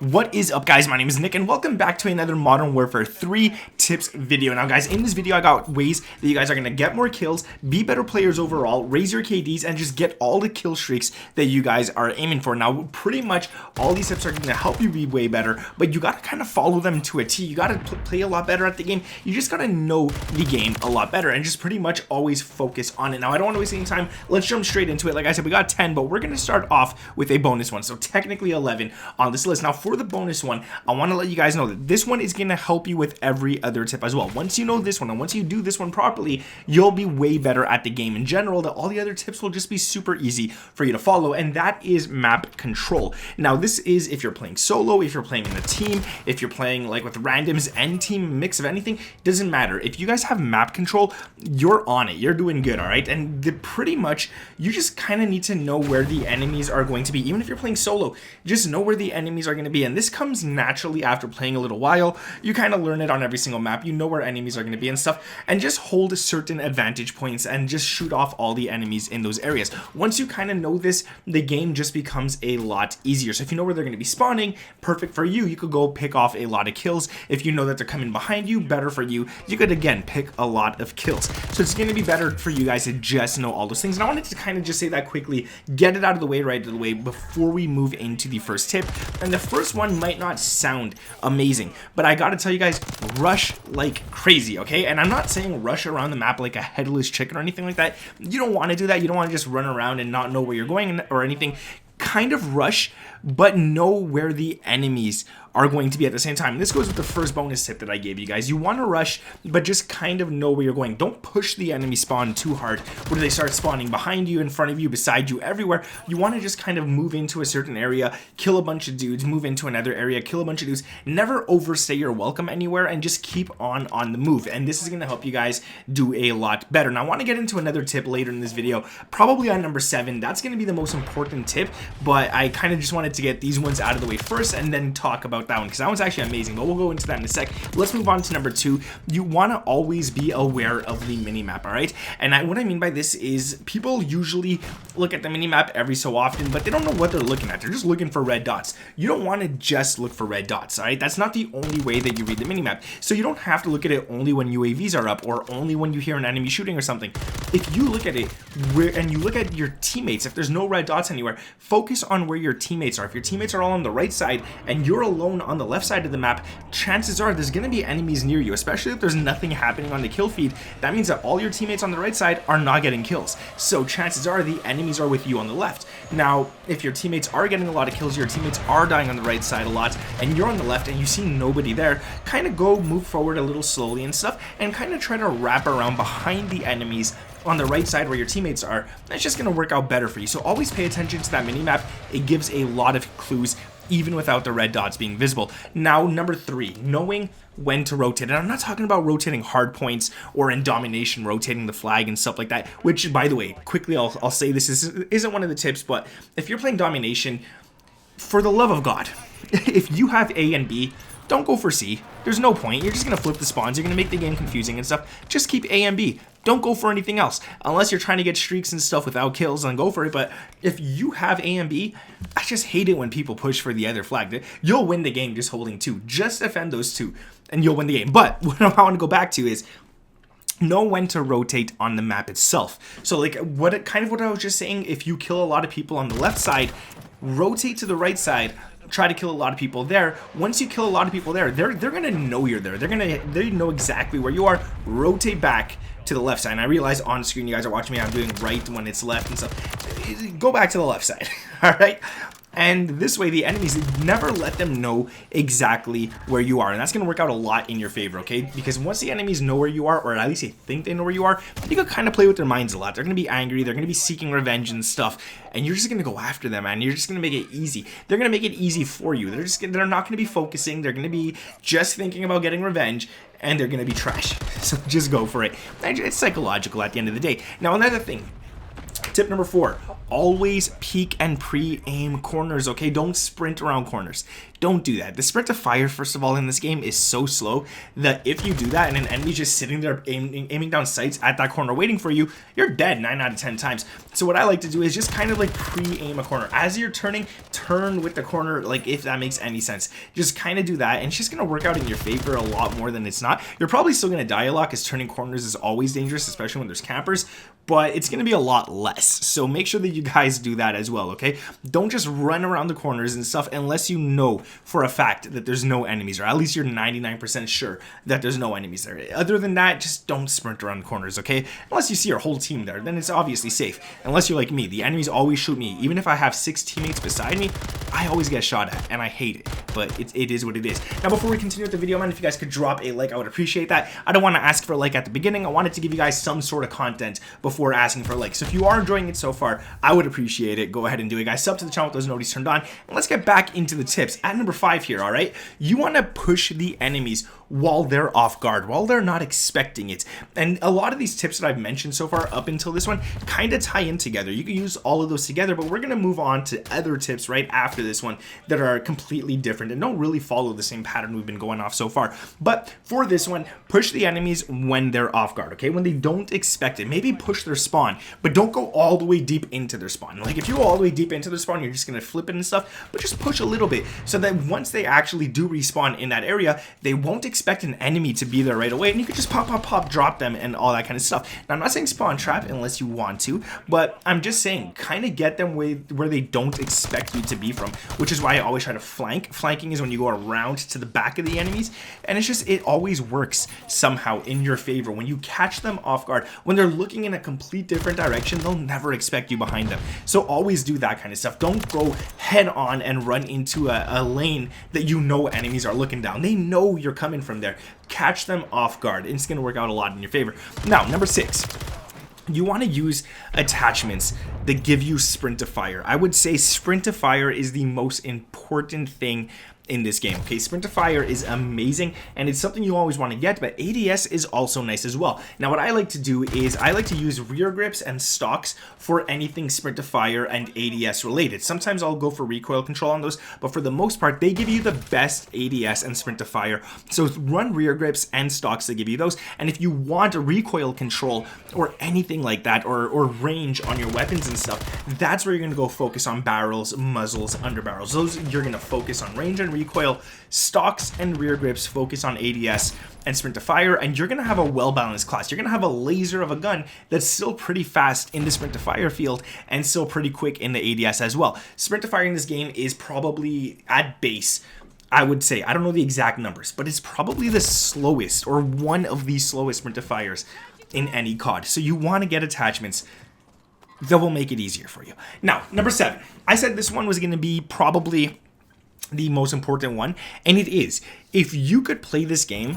What is up, guys? My name is Nick and welcome back to another Modern Warfare 3 tips video. Now guys, in this video I got ways that you guys are going to get more kills, be better players overall, raise your KDs, and just get all the kill streaks that you guys are aiming for. Now pretty much all these tips are going to help you be way better, but you got to kind of follow them to a T. You got to play a lot better at the game. You just got to know the game a lot better and just pretty much always focus on it. Now I don't want to waste any time. Let's jump straight into it. Like I said, we got 10, but we're going to start off with a bonus one. So technically 11 on this list. Now for the bonus one, I want to let you guys know that this one is going to help you with every other tip as well. Once you know this one and once you do this one properly, you'll be way better at the game in general. That all the other tips will just be super easy for you to follow, and that is map control. Now this is if you're playing solo, if you're playing in a team, if you're playing like with randoms and team, mix of anything, doesn't matter. If you guys have map control, you're on it. You're doing good, all right? And pretty much you just kind of need to know where the enemies are going to be. Even if you're playing solo, just know where the enemies are going to be, and this comes naturally after playing a little while. You kind of learn it on every single map. You know where enemies are going to be and stuff, and just hold certain advantage points and just shoot off all the enemies in those areas. Once you kind of know this, the game just becomes a lot easier. So if you know where they're going to be spawning, perfect for you. You could go pick off a lot of kills. If you know that they're coming behind you, better for you. You could again pick a lot of kills. So it's going to be better for you guys to just know all those things. And I wanted to kind of just say that quickly, get it out of the way right out of the way before we move into the first tip. And the first one might not sound amazing, but I gotta tell you guys, rush like crazy, okay? And I'm not saying rush around the map like a headless chicken or anything like that. You don't want to do that. You don't want to just run around and not know where you're going or anything. Kind of rush, but know where the enemies are going to be at the same time. And this goes with the first bonus tip that I gave you guys. You want to rush, but just kind of know where you're going. Don't push the enemy spawn too hard where they start spawning behind you, in front of you, beside you, everywhere. You want to just kind of move into a certain area, kill a bunch of dudes, move into another area, kill a bunch of dudes. Never overstay your welcome anywhere and just keep on the move. And this is going to help you guys do a lot better. Now I want to get into another tip later in this video, probably on number 7. That's going to be the most important tip, but I kind of just wanted to get these ones out of the way first and then talk about that one, because that one's actually amazing, but we'll go into that in a sec. Let's move on to number 2. You want to always be aware of the minimap, all right? And what I mean by this is people usually look at the minimap every so often, but they don't know what they're looking at. They're just looking for red dots. You don't want to just look for red dots, all right? That's not the only way that you read the minimap. So you don't have to look at it only when UAVs are up or only when you hear an enemy shooting or something. If you look at it and you look at your teammates, if there's no red dots anywhere, focus on where your teammates are. If your teammates are all on the right side and you're alone on the left side of the map, chances are there's going to be enemies near you, especially if there's nothing happening on the kill feed. That means that all your teammates on the right side are not getting kills. So chances are the enemies are with you on the left. Now, if your teammates are getting a lot of kills, your teammates are dying on the right side a lot, and you're on the left and you see nobody there, kind of move forward a little slowly and stuff, and kind of try to wrap around behind the enemies on the right side where your teammates are. That's just going to work out better for you. So always pay attention to that minimap. It gives a lot of clues even without the red dots being visible. Now, number 3, knowing when to rotate. And I'm not talking about rotating hard points or in domination, rotating the flag and stuff like that, which, by the way, quickly I'll say this isn't one of the tips, but if you're playing domination, for the love of God, if you have A and B, don't go for C. There's no point. You're just going to flip the spawns. You're going to make the game confusing and stuff. Just keep A and B. Don't go for anything else. Unless you're trying to get streaks and stuff without kills, then go for it. But if you have A and B, I just hate it when people push for the other flag. You'll win the game just holding 2. Just defend those 2 and you'll win the game. But what I want to go back to is know when to rotate on the map itself. So like what I was just saying, if you kill a lot of people on the left side, rotate to the right side. Try to kill a lot of people there. Once you kill a lot of people there, they're gonna know you're there. They know exactly where you are. Rotate back to the left side. And I realize on screen you guys are watching me, I'm doing right when it's left and stuff. Go back to the left side. All right. And this way, the enemies never let them know exactly where you are. And that's going to work out a lot in your favor, okay? Because once the enemies know where you are, or at least they think they know where you are, you can kind of play with their minds a lot. They're going to be angry. They're going to be seeking revenge and stuff. And you're just going to go after them, man. You're just going to make it easy. They're going to make it easy for you. They're not going to be focusing. They're going to be just thinking about getting revenge. And they're going to be trash. So just go for it. It's psychological at the end of the day. Now, another thing. Tip number 4. always peek and pre-aim corners, okay? Don't sprint around corners. Don't do that. The sprint to fire, first of all, in this game is so slow that if you do that and an enemy's just sitting there aiming down sights at that corner waiting for you, you're dead 9 out of 10 times. So what I like to do is just kind of like pre-aim a corner. As you're turning, turn with the corner, like if that makes any sense. Just kind of do that, and it's just going to work out in your favor a lot more than it's not. You're probably still going to die a lot because turning corners is always dangerous, especially when there's campers, but it's going to be a lot less. So make sure that you guys do that as well, okay? Don't just run around the corners and stuff unless you know for a fact that there's no enemies, or at least you're 99% sure that there's no enemies there. Other than that, just don't sprint around corners, okay? Unless you see your whole team there, then it's obviously safe. Unless you're like me, the enemies always shoot me. Even if I have 6 teammates beside me, I always get shot at, and I hate it, but it is what it is. Now, before we continue with the video, man, if you guys could drop a like, I would appreciate that. I don't want to ask for a like at the beginning. I wanted to give you guys some sort of content before asking for a like. So if you are enjoying it so far, I would appreciate it. Go ahead and do it, guys. Sub to the channel with those notifications turned on, and let's get back into the tips. At number 5 here, all right? You want to push the enemies while they're off guard, while they're not expecting it. And a lot of these tips that I've mentioned so far up until this one kind of tie in together. You can use all of those together, but we're going to move on to other tips right after this one that are completely different and don't really follow the same pattern we've been going off so far. But for this one, push the enemies when they're off guard, okay? When they don't expect it. Maybe push their spawn, but don't go all the way deep into their spawn. Like if you go all the way deep into their spawn, you're just going to flip it and stuff, but just push a little bit so that once they actually do respawn in that area, they won't expect an enemy to be there right away, and you can just pop, drop them and all that kind of stuff. Now, I'm not saying spawn trap unless you want to, but I'm just saying kind of get them where they don't expect you to be from, which is why I always try to flank. Flanking is when you go around to the back of the enemies, and it's just, it always works somehow in your favor. When you catch them off guard, when they're looking in a complete different direction, they'll never expect you behind them. So always do that kind of stuff. Don't go head on and run into a lane that you know enemies are looking down. They know you're coming from there. Catch them off guard. It's going to work out a lot in your favor. Now, number 6. You want to use attachments that give you sprint to fire. I would say sprint to fire is the most important thing in this game. Okay, sprint to fire is amazing, and it's something you always want to get, but ADS is also nice as well. Now, what I like to do is I like to use rear grips and stocks for anything sprint to fire and ADS related. Sometimes I'll go for recoil control on those, but for the most part, they give you the best ADS and sprint to fire. So run rear grips and stocks that give you those, and if you want a recoil control or anything like that, or range on your weapons and stuff, that's where you're going to go focus on barrels, muzzles, underbarrels. Those you're going to focus on range and recoil. Stocks and rear grips focus on ADS and sprint to fire, and you're going to have a well-balanced class. You're going to have a laser of a gun that's still pretty fast in the sprint to fire field and still pretty quick in the ADS as well. Sprint to fire in this game is probably at base, I would say, I don't know the exact numbers, but it's probably the slowest or one of the slowest sprint to fires in any COD. So you want to get attachments that will make it easier for you. Now, number 7. I said this one was going to be probably the most important one, and it is. If you could play this game,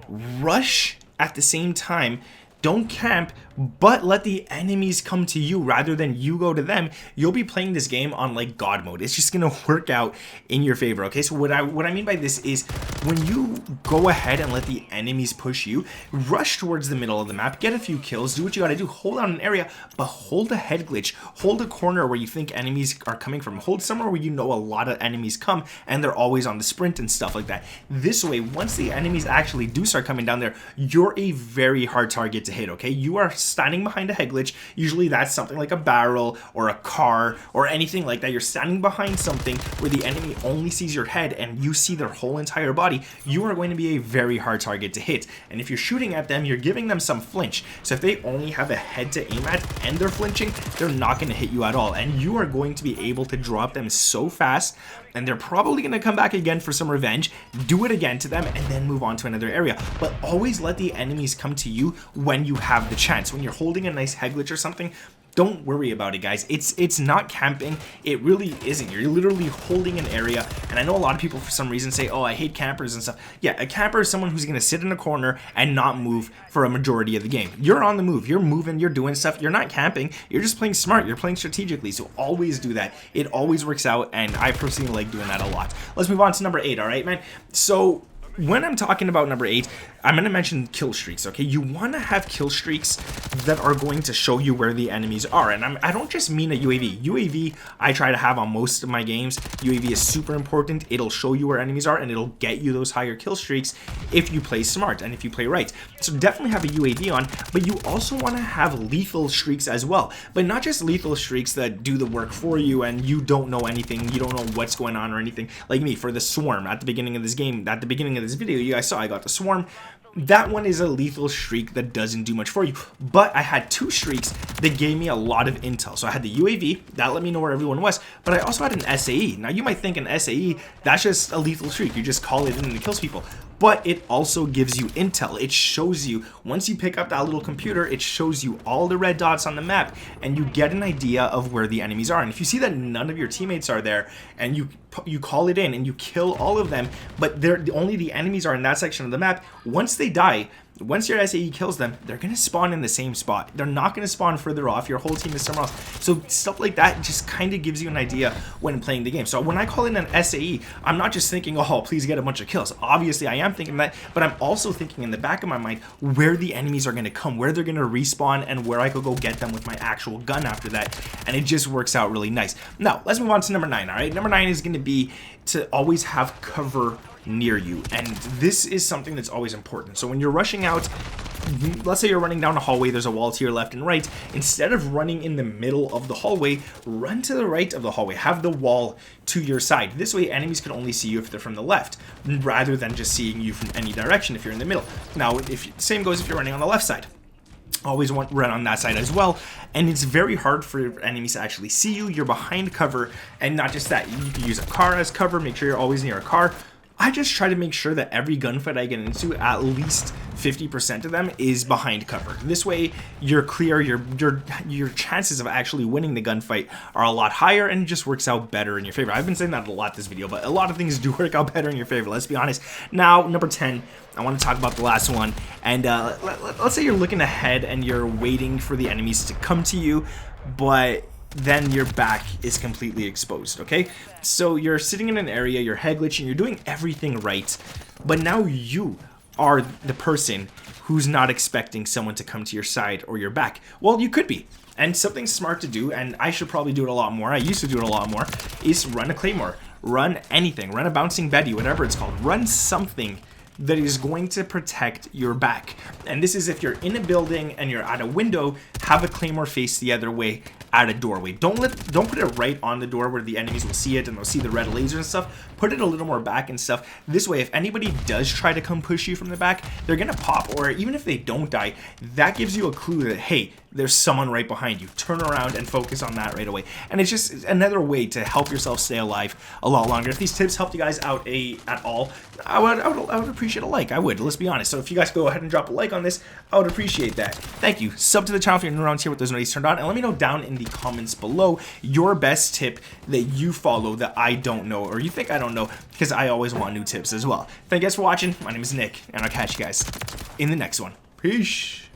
rush at the same time, don't camp, but let the enemies come to you rather than you go to them, you'll be playing this game on like God mode. It's just gonna work out in your favor, okay? So what I mean by this is when you go ahead and let the enemies push you, rush towards the middle of the map, get a few kills, do what you gotta do, hold out an area, but hold a head glitch, hold a corner where you think enemies are coming from, hold somewhere where you know a lot of enemies come and they're always on the sprint and stuff like that. This way, once the enemies actually do start coming down there, you're a very hard target to hit, okay? You are standing behind a head glitch. Usually that's something like a barrel or a car or anything like that. You're standing behind something where the enemy only sees your head and you see their whole entire body. You are going to be a very hard target to hit. And if you're shooting at them, you're giving them some flinch. So if they only have a head to aim at and they're flinching, they're not going to hit you at all. And you are going to be able to drop them so fast, and they're probably going to come back again for some revenge, do it again to them, and then move on to another area. But always let the enemies come to you when you have the chance. When you're holding a nice head glitch or something, don't worry about it, guys. It's not camping. It really isn't. You're literally holding an area. And I know a lot of people for some reason say, oh, I hate campers and stuff. Yeah, a camper is someone who's going to sit in a corner and not move for a majority of the game. You're on the move. You're moving. You're doing stuff. You're not camping. You're just playing smart. You're playing strategically. So always do that. It always works out, and I personally like doing that a lot. Let's move on to number 8, all right, man? So when I'm talking about number 8, I'm going to mention kill streaks, okay? You want to have kill streaks that are going to show you where the enemies are. And I don't just mean a UAV. UAV, I try to have on most of my games. UAV is super important. It'll show you where enemies are, and it'll get you those higher kill streaks if you play smart and if you play right. So definitely have a UAV on, but you also want to have lethal streaks as well. But not just lethal streaks that do the work for you and you don't know anything, you don't know what's going on or anything. Like me, for the swarm at the beginning of this game, at the beginning of this video, you guys saw I got the swarm. That one is a lethal streak that doesn't do much for you, but I had 2 streaks that gave me a lot of intel. So I had the UAV, that let me know where everyone was, but I also had an SAE. Now you might think an SAE, that's just a lethal streak, you just call it in and it kills people. But it also gives you intel. It shows you, once you pick up that little computer, it shows you all the red dots on the map, and you get an idea of where the enemies are. And if you see that none of your teammates are there, and you call it in and you kill all of them, but only the enemies are in that section of the map, once they die, once your SAE kills them, they're going to spawn in the same spot. They're not going to spawn further off. Your whole team is somewhere else. So stuff like that just kind of gives you an idea when playing the game. So when I call in an SAE, I'm not just thinking, oh, please get a bunch of kills. Obviously, I am thinking that, but I'm also thinking in the back of my mind where the enemies are going to come, where they're going to respawn, and where I could go get them with my actual gun after that. And it just works out really nice. Now, let's move on to number 9, all right? Number 9 is going to be to always have cover near you, and this is something that's always important. So when you're rushing out, let's say you're running down a hallway, there's a wall to your left and right. Instead of running in the middle of the hallway, run to the right of the hallway. Have the wall to your side. This way enemies can only see you if they're from the left, rather than just seeing you from any direction if you're in the middle. Now, same goes if you're running on the left side. Always run on that side as well, and it's very hard for enemies to actually see you. You're behind cover, and not just that, you can use a car as cover. Make sure you're always near a car. I just try to make sure that every gunfight I get into, at least 50% of them is behind cover. This way, you're clear. Your chances of actually winning the gunfight are a lot higher, and it just works out better in your favor. I've been saying that a lot this video, but a lot of things do work out better in your favor. Let's be honest. Now, number 10. I want to talk about the last one, and let's say you're looking ahead and you're waiting for the enemies to come to you, but then your back is completely exposed, okay? So you're sitting in an area, you're head glitching, you're doing everything right, but now you are the person who's not expecting someone to come to your side or your back. Well, you could be. And something smart to do, and I should probably do it a lot more, I used to do it a lot more, is run a claymore. Run anything. Run a bouncing Betty, whatever it's called. Run something that is going to protect your back. And this is if you're in a building and you're at a window, have a claymore face the other way at a doorway. Don't put it right on the door where the enemies will see it and they'll see the red laser and stuff. Put it a little more back and stuff. This way, if anybody does try to come push you from the back, they're gonna pop, or even if they don't die, that gives you a clue that, hey, there's someone right behind you. Turn around and focus on that right away. And it's just another way to help yourself stay alive a lot longer. If these tips helped you guys out at all, I would appreciate a like. I would, let's be honest. So if you guys go ahead and drop a like on this, I would appreciate that. Thank you. Sub to the channel if you're new around here with those notifications turned on, and let me know down in the comments below your best tip that you follow that I don't know, or you think I don't know, because I always want new tips as well. Thank you guys for watching. My name is Nick, and I'll catch you guys in the next one. Peace.